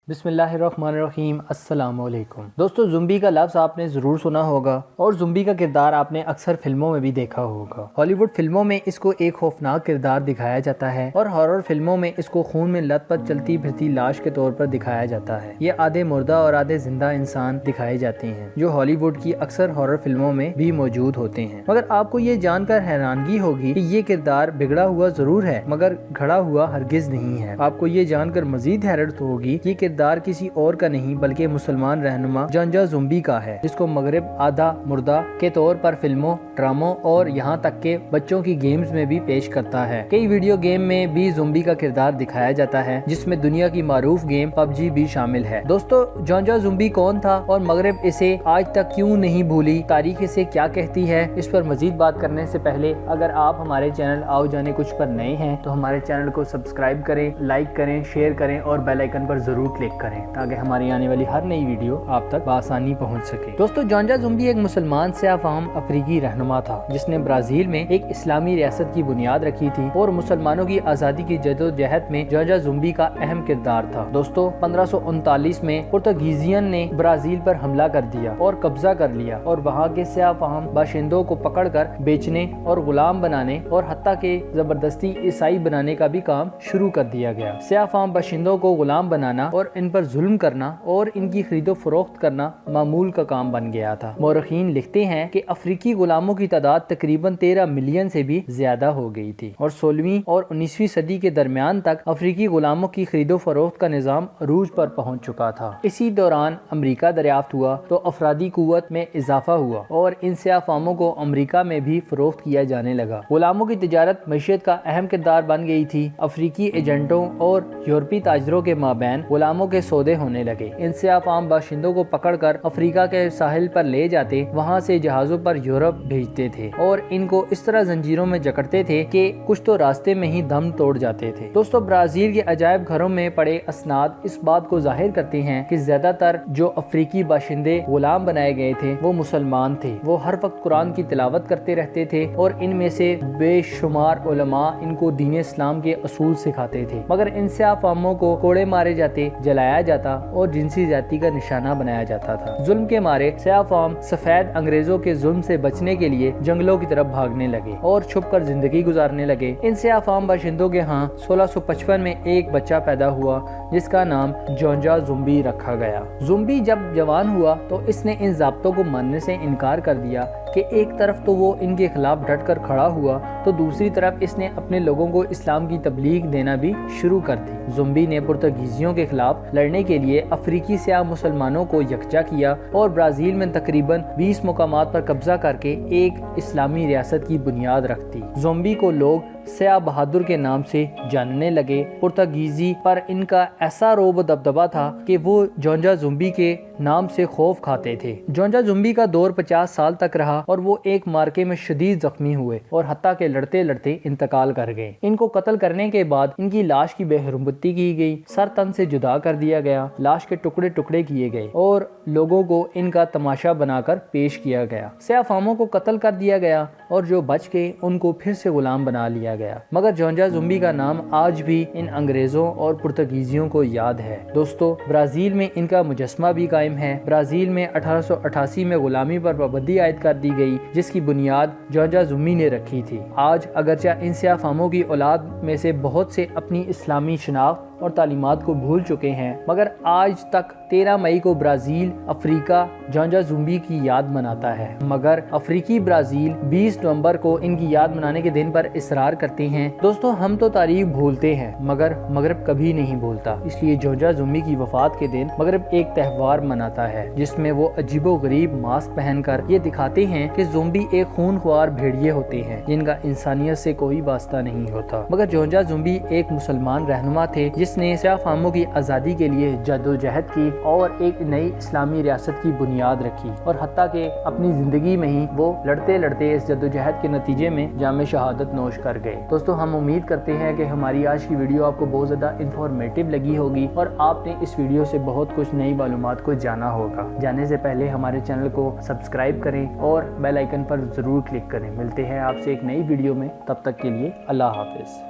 बिस्मिल्लाहिर्रहमानिर्रहीम। अस्सलाम वालेकुम दोस्तों, ज़ुम्बी का लफ्ज़ आपने ज़रूर सुना होगा और ज़ुम्बी का किरदार आपने अक्सर फिल्मों में भी देखा होगा। हॉलीवुड फिल्मों में इसको एक खौफनाक किरदार दिखाया जाता है और हॉरर फिल्मों में इसको खून में लथपथ चलती फिरती लाश के तौर पर दिखाया जाता है। ये आधे मुर्दा और आधे जिंदा इंसान दिखाए जाते हैं जो हॉलीवुड की अक्सर हॉरर फिल्मों में भी मौजूद होते हैं। मगर आपको ये जानकर हैरानगी होगी कि ये किरदार बिगड़ा हुआ जरूर है मगर घड़ा हुआ हरगिज नहीं है। आपको ये जानकर मजीद हैरत होगी ये किरदार किसी और का नहीं बल्कि मुसलमान रहनुमा जॉन्जा ज़ुम्बी का है, जिसको मगरिब आधा मुर्दा के तौर पर फिल्मों, ड्रामों और यहाँ तक के बच्चों की गेम्स में भी पेश करता है। कई वीडियो गेम में भी ज़ुम्बी का किरदार दिखाया जाता है जिसमें दुनिया की मारूफ गेम पबजी भी शामिल है। दोस्तों, जॉन्जा ज़ुम्बी कौन था और मगरिब इसे आज तक क्यों नहीं भूली, तारीख इसे क्या कहती है, इस पर मजीद बात करने से पहले अगर आप हमारे चैनल आओ जाने कुछ पर नए हैं तो हमारे चैनल को सब्सक्राइब करें, लाइक करें, शेयर करें और बेल आइकन पर जरूर क्लिक करें ताकि हमारी आने वाली हर नई वीडियो आप तक आसानी पहुंच सके। दोस्तों, जॉन्जा ज़ुम्बी एक मुसलमान सयाफ़ाम अफ्रीकी रहनुमा था जिसने ब्राजील में एक इस्लामी रियासत की बुनियाद रखी थी और मुसलमानों की आज़ादी की जदोजहद में जॉन्जा ज़ुम्बी का अहम किरदार था। दोस्तों, 1539 में पुर्तगीजियन ने ब्राजील पर हमला कर दिया और कब्जा कर लिया और वहाँ के सयाफ़ाम बाशिंदों को पकड़कर बेचने और गुलाम बनाने और हत्ता के जबरदस्ती ईसाई बनाने का भी काम शुरू कर दिया गया। सयाफ़ाम बाशिंदों को गुलाम बनाना और इन पर जुल्म करना और इनकी खरीदो फरोख्त करना मामूल का काम बन गया था। मौरखीन लिखते हैं कि अफ्रीकी गुलामों की तादाद तकरीबन 13 मिलियन से भी ज्यादा हो गई थी और 16वीं और 19वीं सदी के दरमियान तक अफ्रीकी गुलामों की खरीदो फरोख्त का निज़ाम अरूज पर पहुंच चुका था। इसी दौरान अमरीका दरियाफ्त हुआ तो अफरादी कुव्वत में इजाफा हुआ और इन सयाफ़ामों को अमरीका में भी फरोख्त किया जाने लगा। गुलामों की तिजारत मईशत का अहम किरदार बन गई थी। अफ्रीकी एजेंटों और यूरोपी ताजरों के माबैन गुलामों के सौदे होने लगे। इन सयाफ़ाम बाशिंदों को पकड़कर अफ्रीका के साहिल पर ले जाते, वहां से जहाजों पर यूरोप भेजते थे और इनको इस तरह जंजीरों में जकड़ते थे कि कुछ तो रास्ते में ही दम तोड़ जाते थे। दोस्तों, ब्राजील के अजायब घरों में पड़े असनाद इस बात को जाहिर करते हैं कि ज्यादातर जो अफ्रीकी बाशिंदे गुलाम बनाए गए थे वो मुसलमान थे। वो हर वक्त कुरान की तिलावत करते रहते थे और इनमें से बेशुमार उलमा इनको दीन इस्लाम के असूल सिखाते थे। मगर इन सयाफ़ामों को कोड़े मारे जाते, जलाया जाता और जिनसी जाति का निशाना बनाया जाता था। जुल्म के मारे सयाफ़ाम सफेद अंग्रेजों के जुल्म से बचने के लिए जंगलों की तरफ भागने लगे और छुपकर जिंदगी गुजारने लगे। इन सयाफ़ाम बाशिंदों के यहाँ 1655 में एक बच्चा पैदा हुआ जिसका नाम जॉन्जा ज़ुम्बी रखा गया। ज़ुम्बी जब जवान हुआ तो इसने इन ज़ाब्तों को मानने से इनकार कर दिया कि एक तरफ तो वो इनके खिलाफ डट कर खड़ा हुआ तो दूसरी तरफ इसने अपने लोगों को इस्लाम की तबलीग देना भी शुरू कर दी। ज़ुम्बी ने पुर्तगीजियों के खिलाफ लड़ने के लिए अफ्रीकी सयाह मुसलमानों को यकजा किया और ब्राजील में तकरीबन 20 मुकामात पर कब्जा करके एक इस्लामी रियासत की बुनियाद रख दी। ज़ुम्बी को लोग सयाह बहादुर के नाम से जानने लगे। पुर्तगीजी पर इनका ऐसा रोब दबदबा था कि वो जॉन्जा ज़ुम्बी के नाम से खौफ खाते थे। जॉन्जा ज़ुम्बी का दौर 50 साल तक रहा और वो एक मार्के में शदीद जख्मी हुए और हत्ता के लड़ते लड़ते इंतकाल कर गए। इनको कत्ल करने के बाद इनकी लाश की बेहरमती की गई, सर तन से जुदा कर दिया गया, लाश के टुकड़े टुकड़े किए गए और लोगों को इनका तमाशा बनाकर पेश किया गया। सयाफ़ामों को कत्ल कर दिया गया और जो बच गए उनको फिर से गुलाम बना लिया गया। मगर जॉन्जा ज़ुम्बी का नाम आज भी इन अंग्रेजों और पुर्तगीजियों को याद है। दोस्तों, ब्राजील में इनका मुजस्मा भी कायम है। ब्राजील में 1888 में गुलामी पर पाबंदी आयद कर दी गई जिसकी बुनियाद जॉन्जा ज़ुम्बी ने रखी थी। आज अगरचे इन सयाफ़ामों की औलाद में से बहुत से अपनी इस्लामी शनाख्त और तालीमात को भूल चुके हैं मगर आज तक 13 मई को ब्राजील अफ्रीका जॉन्जा ज़ुम्बी की याद मनाता है। मगर अफ्रीकी ब्राजील 20 नवंबर को इनकी याद मनाने के दिन पर इसरार करते हैं। दोस्तों, हम तो तारीख भूलते हैं मगर मगरब कभी नहीं भूलता, इसलिए जॉन्जा ज़ुम्बी की वफात के दिन मगरब एक त्यौहार मनाता है जिसमें वो अजीबो गरीब मास्क पहनकर ये दिखाते हैं कि ज़ुम्बी एक खूनख्वार भेड़िए होते हैं जिनका इंसानियत से कोई वास्ता नहीं होता। मगर जॉन्जा ज़ुम्बी एक मुसलमान रहनुमा थे जिसने सयाफ़ामों की आज़ादी के लिए जदोजहद की और एक नई इस्लामी रियासत की बुनियाद रखी और हत्ता के अपनी ज़िंदगी में ही वो लड़ते लड़ते इस जदोजहद के नतीजे में जामे शहादत नोश कर गए। दोस्तों, हम उम्मीद करते हैं कि हमारी आज की वीडियो आपको बहुत ज़्यादा इंफॉर्मेटिव लगी होगी और आपने इस वीडियो से बहुत कुछ नई मालूमात को जाना होगा। जाने से पहले हमारे चैनल को सब्सक्राइब करें और बेल आइकन पर ज़रूर क्लिक करें। मिलते हैं आपसे एक नई वीडियो में, तब तक के लिए अल्लाह हाफिज़।